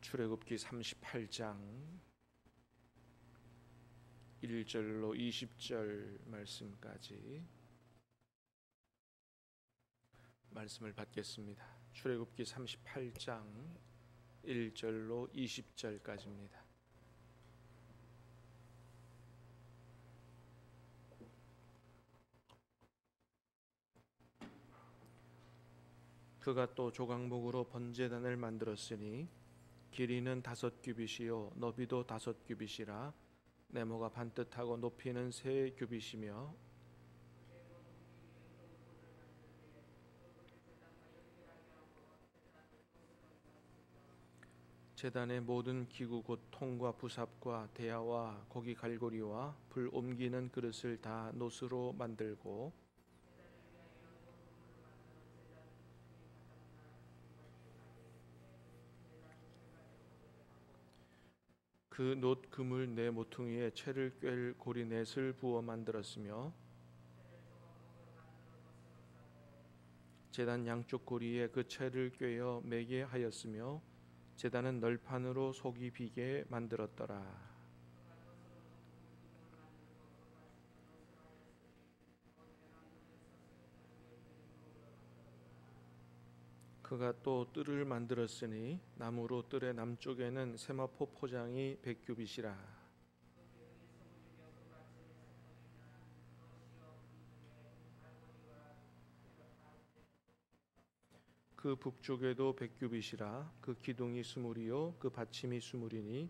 출애굽기 38장 1절로 20절 말씀까지 말씀을 받겠습니다. 출애굽기 38장 1절로 20절까지입니다. 그가 또 조각목으로 번제단을 만들었으니 길이는 5규빗이요 너비도 5규빗이라 네모가 반듯하고 높이는 3규빗이며 제단의 모든 기구 곧 통과 부삽과 대야와 고기 갈고리와 불 옮기는 그릇을 다 노스로 만들고 그 놋 그물 네 모퉁이에 채를 꿰를 고리 넷을 부어 만들었으며 제단 양쪽 고리에 그 채를 꿰어 매게 하였으며 제단은 널판으로 속이 비게 만들었더라. 그가 또 뜰을 만들었으니 나무로 뜰의 남쪽에는 세마포 포장이 100규빗이라. 그 북쪽에도 100규빗이라. 그 기둥이 20이요 그 받침이 20이니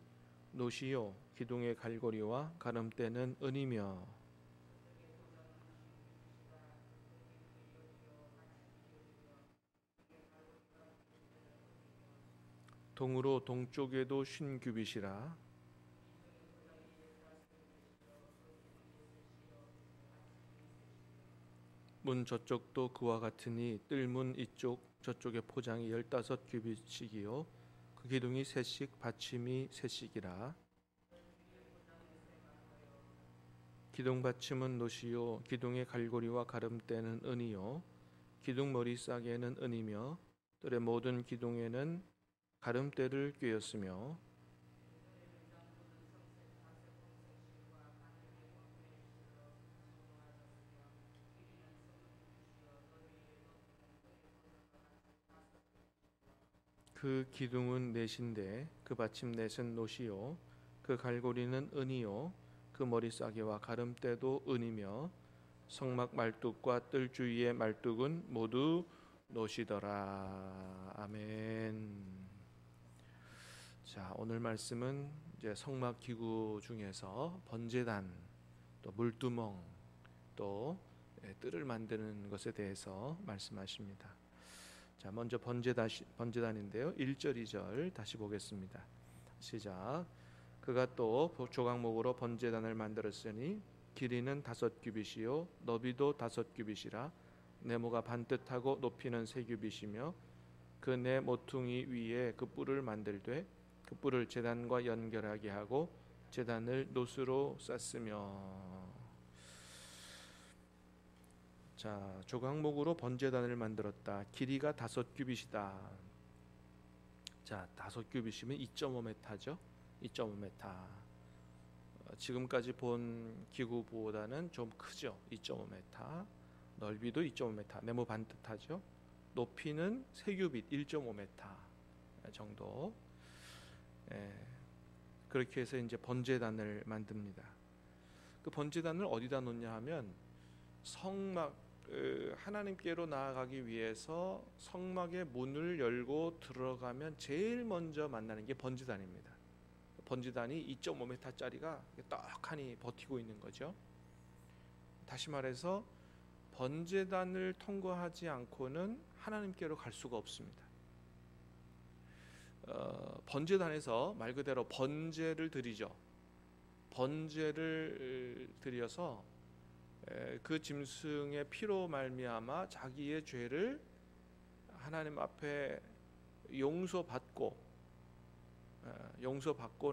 놋이요 기둥의 갈고리와 가름대는 은이며 동으로 동쪽에도 50규빗이라. 문 저쪽도 그와 같으니 뜰문 이쪽 저쪽의 포장이 15규빗씩이요 그 기둥이 3씩 받침이 3씩이라. 기둥 받침은 놋이요 기둥의 갈고리와 가름대는 은이요 기둥 머리 싸개는 은이며 뜰의 모든 기둥에는 가름대를 꿰었으며 그 기둥은 넷인데 그 받침 넷은 놋이요 그 갈고리는 은이요 그 머리 싸개와 가름대도 은이며 성막 말뚝과 뜰 주위의 말뚝은 모두 놋이더라. 아멘. 자, 오늘 말씀은 이제 성막 기구 중에서 번제단, 또 물두멍, 또 뜰을 만드는 것에 대해서 말씀하십니다. 자, 먼저 번제단인데요. 1절 2절 다시 보겠습니다. 시작. 그가 또 조각목으로 번제단을 만들었으니 길이는 5규빗이요 너비도 5규빗이라. 네모가 반듯하고 높이는 3규빗이며 그 네 모퉁이 위에 그 뿔을 만들되 그 뿔을 제단과 연결하게 하고 제단을 놋으로 쌌으며. 자, 조각목으로 번제단을 만들었다. 길이가 5규빗이다. 자, 5규빗이면 2.5m죠. 2.5m. 지금까지 본 기구보다는 좀 크죠. 2.5m. 넓이도 2.5m. 네모 반듯하죠. 높이는 3규빗 1.5m 정도. 그렇게 해서 이제 번제단을 만듭니다. 그 번제단을 어디다 놓냐 하면 성막, 하나님께로 나아가기 위해서 성막의 문을 열고 들어가면 제일 먼저 만나는 게 번제단입니다. 번제단이 2.5m짜리가 떡하니 버티고 있는 거죠. 다시 말해서 번제단을 통과하지 않고는 하나님께로 갈 수가 없습니다. 번제단에서 말 그대로 번제를 드리죠. 번제를 드려서 그 짐승의 피로 말미암아 자기의 죄를 하나님 앞에 용서받고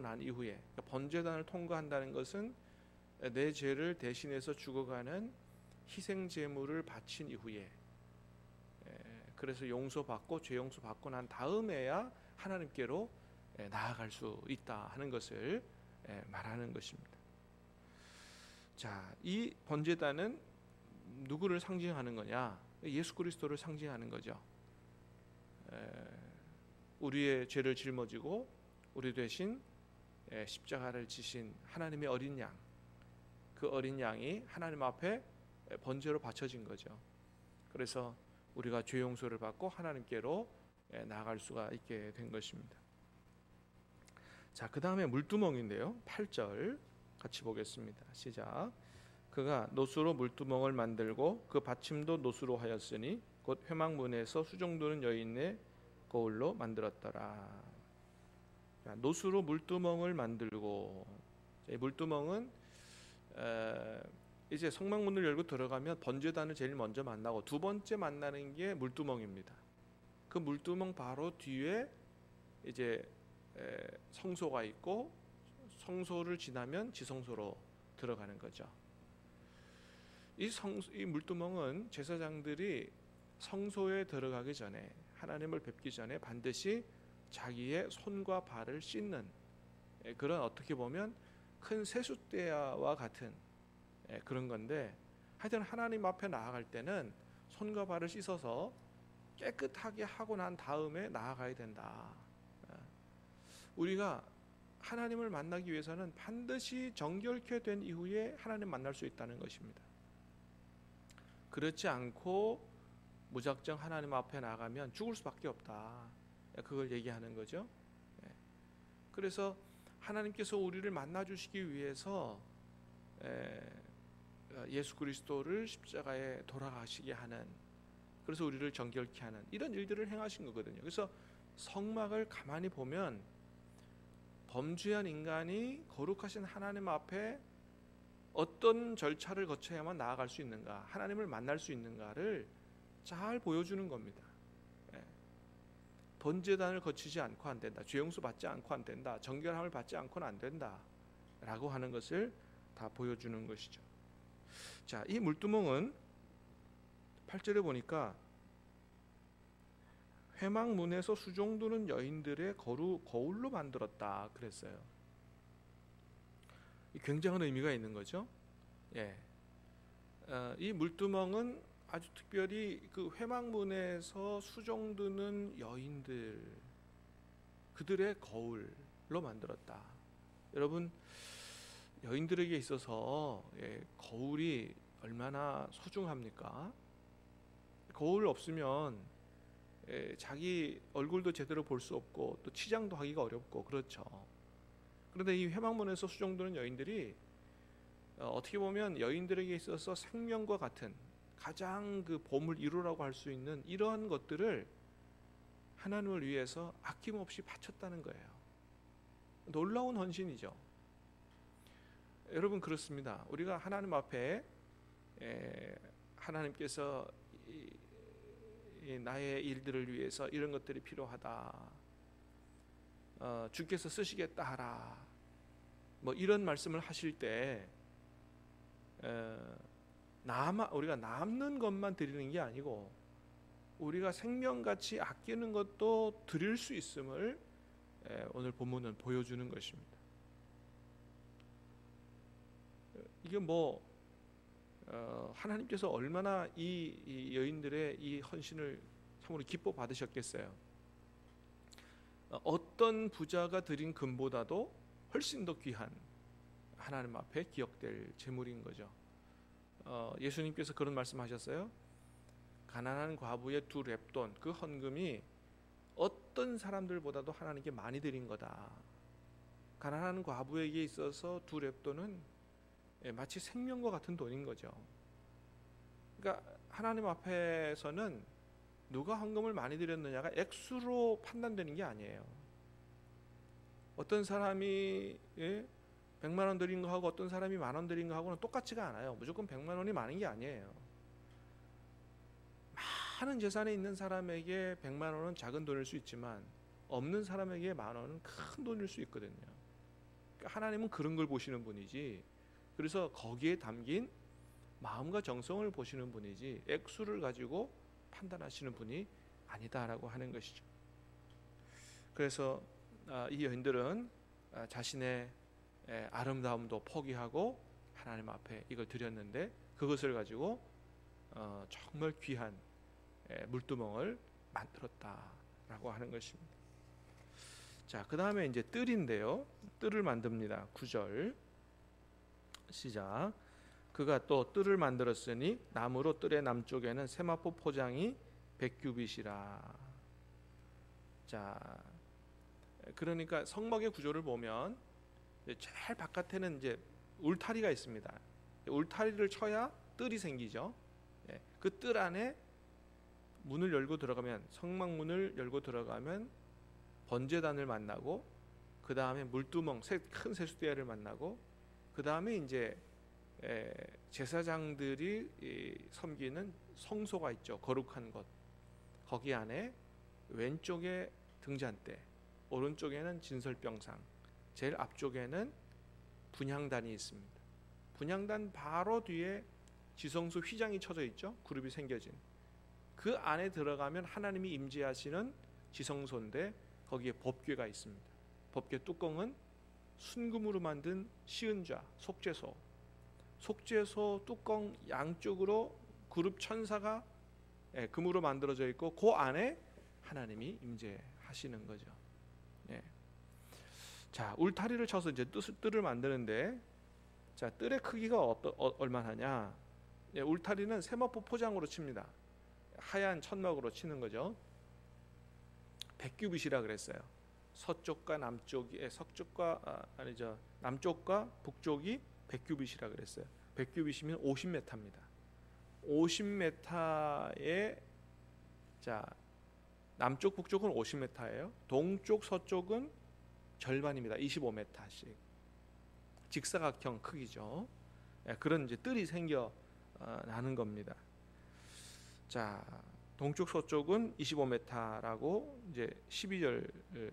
난 이후에, 번제단을 통과한다는 것은 내 죄를 대신해서 죽어가는 희생 제물을 바친 이후에, 그래서 용서받고 죄 용서받고 난 다음에야 하나님께로 나아갈 수 있다 하는 것을 말하는 것입니다. 자, 이 번제단은 누구를 상징하는 거냐? 예수 그리스도를 상징하는 거죠. 우리의 죄를 짊어지고 우리 대신 십자가를 지신 하나님의 어린 양, 그 어린 양이 하나님 앞에 번제로 바쳐진 거죠. 그래서 우리가 죄 용서를 받고 하나님께로 나아갈 수가 있게 된 것입니다. 자, 그 다음에 물두멍인데요. 8절 같이 보겠습니다. 시작. 그가 노수로 물두멍을 만들고 그 받침도 노수로 하였으니 곧 회막문에서 수종드는 여인의 거울로 만들었더라. 자, 노수로 물두멍을 만들고, 이 물두멍은 이제 성막문을 열고 들어가면 번제단을 제일 먼저 만나고 두 번째 만나는 게 물두멍입니다. 그 물두멍 바로 뒤에 이제 성소가 있고 성소를 지나면 지성소로 들어가는 거죠. 이 물두멍은 제사장들이 성소에 들어가기 전에, 하나님을 뵙기 전에 반드시 자기의 손과 발을 씻는 그런, 어떻게 보면 큰 세숫대야와 같은 그런 건데, 하여튼 하나님 앞에 나아갈 때는 손과 발을 씻어서 깨끗하게 하고 난 다음에 나아가야 된다. 우리가 하나님을 만나기 위해서는 반드시 정결케 된 이후에 하나님 만날 수 있다는 것입니다. 그렇지 않고 무작정 하나님 앞에 나가면 죽을 수밖에 없다. 그걸 얘기하는 거죠. 그래서 하나님께서 우리를 만나 주시기 위해서 예수 그리스도를 십자가에 돌아가시게 하는, 그래서 우리를 정결케 하는 이런 일들을 행하신 거거든요. 그래서 성막을 가만히 보면 범죄한 인간이 거룩하신 하나님 앞에 어떤 절차를 거쳐야만 나아갈 수 있는가, 하나님을 만날 수 있는가를 잘 보여주는 겁니다. 번제단을 거치지 않고 안 된다, 죄용서 받지 않고 안 된다, 정결함을 받지 않고는 안 된다 라고 하는 것을 다 보여주는 것이죠. 자, 이 물두멍은 8절에 보니까 회막문에서 수종드는 여인들의 거울로 만들었다 그랬어요. 굉장한 의미가 있는 거죠. 이 물두멍은 아주 특별히 그 회막문에서 수종드는 여인들, 그들의 거울로 만들었다. 여러분, 여인들에게 있어서 거울이 얼마나 소중합니까? 거울 없으면 자기 얼굴도 제대로 볼 수 없고 또 치장도 하기가 어렵고 그렇죠. 그런데 이 회막문에서 수종드는 여인들이 어떻게 보면 여인들에게 있어서 생명과 같은 가장 그 보물 1호라고 할 수 있는 이러한 것들을 하나님을 위해서 아낌없이 바쳤다는 거예요. 놀라운 헌신이죠. 여러분, 그렇습니다. 우리가 하나님 앞에 하나님께서 나의 일들을 위해서 이런 것들이 필요하다, 주께서 쓰시겠다 하라, 뭐 이런 말씀을 하실 때 우리가 남는 것만 드리는 게 아니고 우리가 생명같이 아끼는 것도 드릴 수 있음을 오늘 본문은 보여주는 것입니다. 이게 하나님께서 얼마나 이 여인들의 이 헌신을 참으로 기뻐 받으셨겠어요. 어떤 부자가 드린 금보다도 훨씬 더 귀한 하나님 앞에 기억될 제물인 거죠. 예수님께서 그런 말씀하셨어요. 가난한 과부의 2렙돈, 그 헌금이 어떤 사람들보다도 하나님께 많이 드린 거다. 가난한 과부에게 있어서 2렙돈은 마치 생명과 같은 돈인 거죠. 그러니까 하나님 앞에서는 누가 헌금을 많이 드렸느냐가 액수로 판단되는 게 아니에요. 어떤 사람이 100만 원 드린 거하고 어떤 사람이 10,000원 드린 거하고는 똑같지가 않아요. 무조건 100만 원이 많은 게 아니에요. 많은 재산이 있는 사람에게 100만 원은 작은 돈일 수 있지만 없는 사람에게 10,000원은 큰 돈일 수 있거든요. 그러니까 하나님은 그런 걸 보시는 분이지, 그래서 거기에 담긴 마음과 정성을 보시는 분이지 액수를 가지고 판단하시는 분이 아니다라고 하는 것이죠. 그래서 이 여인들은 자신의 아름다움도 포기하고 하나님 앞에 이걸 드렸는데 그것을 가지고 정말 귀한 물두멍을 만들었다라고 하는 것입니다. 자, 그 다음에 이제 뜰인데요. 뜰을 만듭니다. 9절 시작. 그가 또 뜰을 만들었으니 나무로 뜰의 남쪽에는 세마포 포장이 100규빗이라. 자, 그러니까 성막의 구조를 보면 제일 바깥에는 이제 울타리가 있습니다. 울타리를 쳐야 뜰이 생기죠. 그 뜰 안에 문을 열고 들어가면, 성막 문을 열고 들어가면 번제단을 만나고, 그 다음에 물두멍, 큰 세수대야를 만나고, 그 다음에 이제 제사장들이 섬기는 성소가 있죠. 거룩한 곳. 거기 안에 왼쪽에 등잔대, 오른쪽에는 진설병상, 제일 앞쪽에는 분향단이 있습니다. 분향단 바로 뒤에 지성소 휘장이 쳐져 있죠. 그룹이 생겨진. 그 안에 들어가면 하나님이 임재하시는 지성소인데 거기에 법궤가 있습니다. 법궤 뚜껑은 순금으로 만든 시은좌, 속죄소. 속죄소 뚜껑 양쪽으로 그룹 천사가 금으로 만들어져 있고 그 안에 하나님이 임재하시는 거죠. 자, 울타리를 쳐서 이제 뜰을 만드는데, 자, 뜰의 크기가 얼마나냐? 울타리는 세마포 포장으로 칩니다. 하얀 천막으로 치는 거죠. 100규빗이라 그랬어요. 서쪽과 남쪽이 남쪽과 북쪽이 100규빗이라 그랬어요. 100규빗이면 50m입니다. 50m에 자, 남쪽 북쪽은 50m예요. 동쪽 서쪽은 절반입니다. 25m씩. 직사각형 크기죠. 그런 이제 뜰이 생겨 나는 겁니다. 자, 동쪽 서쪽은 25m라고 이제 12절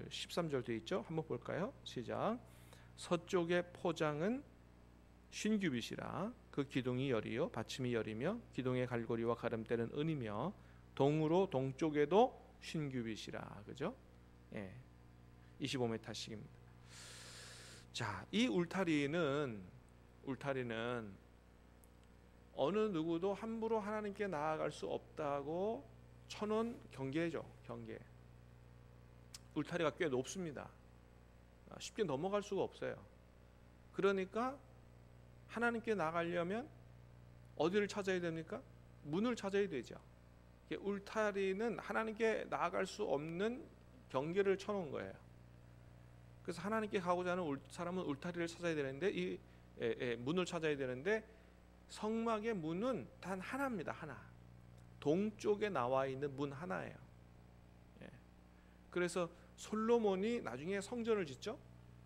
13절 돼 있죠. 한번 볼까요? 시작. 서쪽의 포장은 50규빗이라 그 기둥이 열이요 받침이 열이며 기둥의 갈고리와 가름대는 은이며 동으로 동쪽에도 50규빗이라. 그죠? 25m씩입니다. 자, 이 울타리는 어느 누구도 함부로 하나님께 나아갈 수 없다고 쳐놓은 경계죠. 경계. 울타리가 꽤 높습니다. 쉽게 넘어갈 수가 없어요. 그러니까 하나님께 나가려면 어디를 찾아야 됩니까? 문을 찾아야 되죠. 울타리는 하나님께 나아갈 수 없는 경계를 쳐놓은 거예요. 그래서 하나님께 가고자 하는 사람은 울타리를 찾아야 되는데 이 문을 찾아야 되는데 성막의 문은 단 하나입니다. 하나. 동쪽에 나와 있는 문 하나예요. 그래서 솔로몬이 나중에 성전을 짓죠.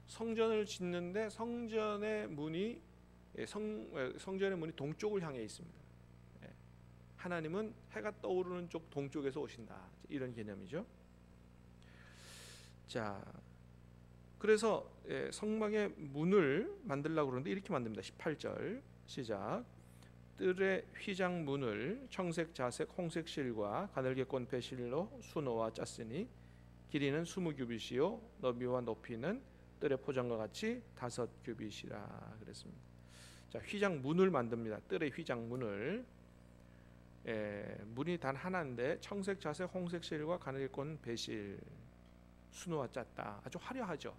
성전을 짓는데 성전의 문이 동쪽을 향해 있습니다. 하나님은 해가 떠오르는 쪽 동쪽에서 오신다. 이런 개념이죠. 자, 그래서 성막의 문을 만들려고 그러는데 이렇게 만듭니다. 18절 시작. 뜰의 휘장 문을 청색, 자색, 홍색 실과 가늘게 꼰 배실로 수놓아 짰으니 길이는 20규빗이요 너비와 높이는 뜰의 포장과 같이 5규빗이라 그랬습니다. 자, 휘장 문을 만듭니다. 뜰의 휘장 문을. 문이 단 하나인데 청색, 자색, 홍색 실과 가늘게 꼰 배실 수놓아 짰다. 아주 화려하죠.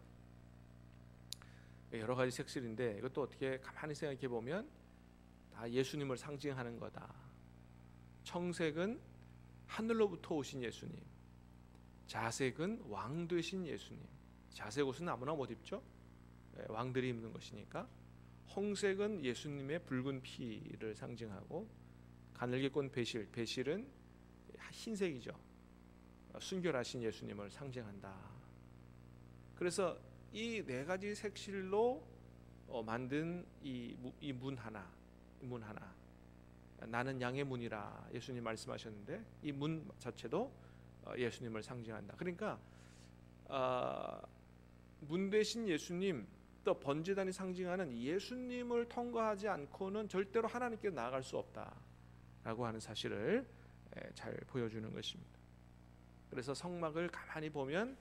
여러 가지 색실인데 이것도 어떻게 가만히 생각해 보면 다 예수님을 상징하는 거다. 청색은 하늘로부터 오신 예수님, 자색은 왕 되신 예수님. 자색 옷은 아무나 못 입죠. 왕들이 입는 것이니까. 홍색은 예수님의 붉은 피를 상징하고, 가늘게 꼰 배실은 흰색이죠. 순결하신 예수님을 상징한다. 그래서 이 네 가지 색실로 만든 이 문 하나, 나는 양의 문이라 예수님 말씀하셨는데 이 문 자체도 예수님을 상징한다. 그러니까 문 대신 예수님, 또 번제단이 상징하는 예수님을 통과하지 않고는 절대로 하나님께 나아갈 수 없다라고 하는 사실을 잘 보여주는 것입니다. 그래서 성막을 가만히 보면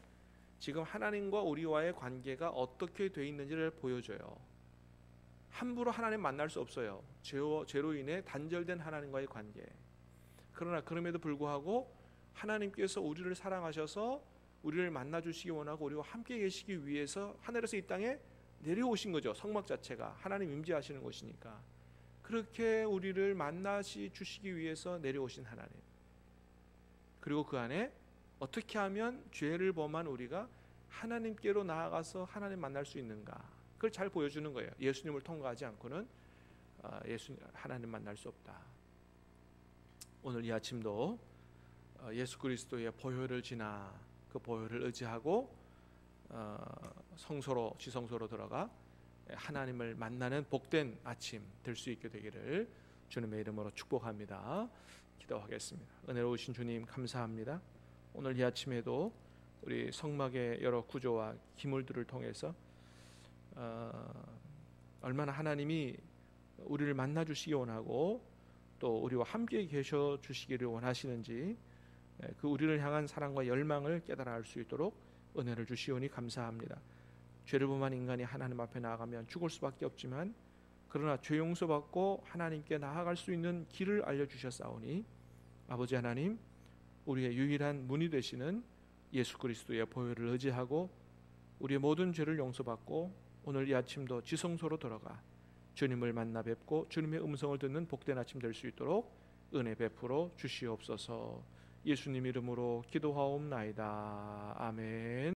지금 하나님과 우리와의 관계가 어떻게 돼 있는지를 보여줘요. 함부로 하나님 만날 수 없어요. 죄로 인해 단절된 하나님과의 관계. 그러나 그럼에도 불구하고 하나님께서 우리를 사랑하셔서 우리를 만나 주시기 원하고 우리와 함께 계시기 위해서 하늘에서 이 땅에 내려오신 거죠. 성막 자체가 하나님 임재하시는 곳이니까. 그렇게 우리를 만나시 주시기 위해서 내려오신 하나님. 그리고 그 안에 어떻게 하면 죄를 범한 우리가 하나님께로 나아가서 하나님 만날 수 있는가, 그걸 잘 보여주는 거예요. 예수님을 통과하지 않고는 하나님 만날 수 없다. 오늘 이 아침도 예수 그리스도의 보혈을 지나 그 보혈을 의지하고 지성소로 들어가 하나님을 만나는 복된 아침 될 수 있게 되기를 주님의 이름으로 축복합니다. 기도하겠습니다. 은혜로우신 주님 감사합니다. 오늘 이 아침에도 우리 성막의 여러 구조와 기물들을 통해서 얼마나 하나님이 우리를 만나 주시기 원하고 또 우리와 함께 계셔 주시기를 원하시는지 그 우리를 향한 사랑과 열망을 깨달아 알 수 있도록 은혜를 주시오니 감사합니다. 죄를 범한 인간이 하나님 앞에 나아가면 죽을 수밖에 없지만 그러나 죄 용서받고 하나님께 나아갈 수 있는 길을 알려주셨사오니 아버지 하나님, 우리의 유일한 문이 되시는 예수 그리스도의 보혈을 의지하고 우리의 모든 죄를 용서받고 오늘 이 아침도 지성소로 들어가 주님을 만나 뵙고 주님의 음성을 듣는 복된 아침 될 수 있도록 은혜 베풀어 주시옵소서. 예수님 이름으로 기도하옵나이다. 아멘.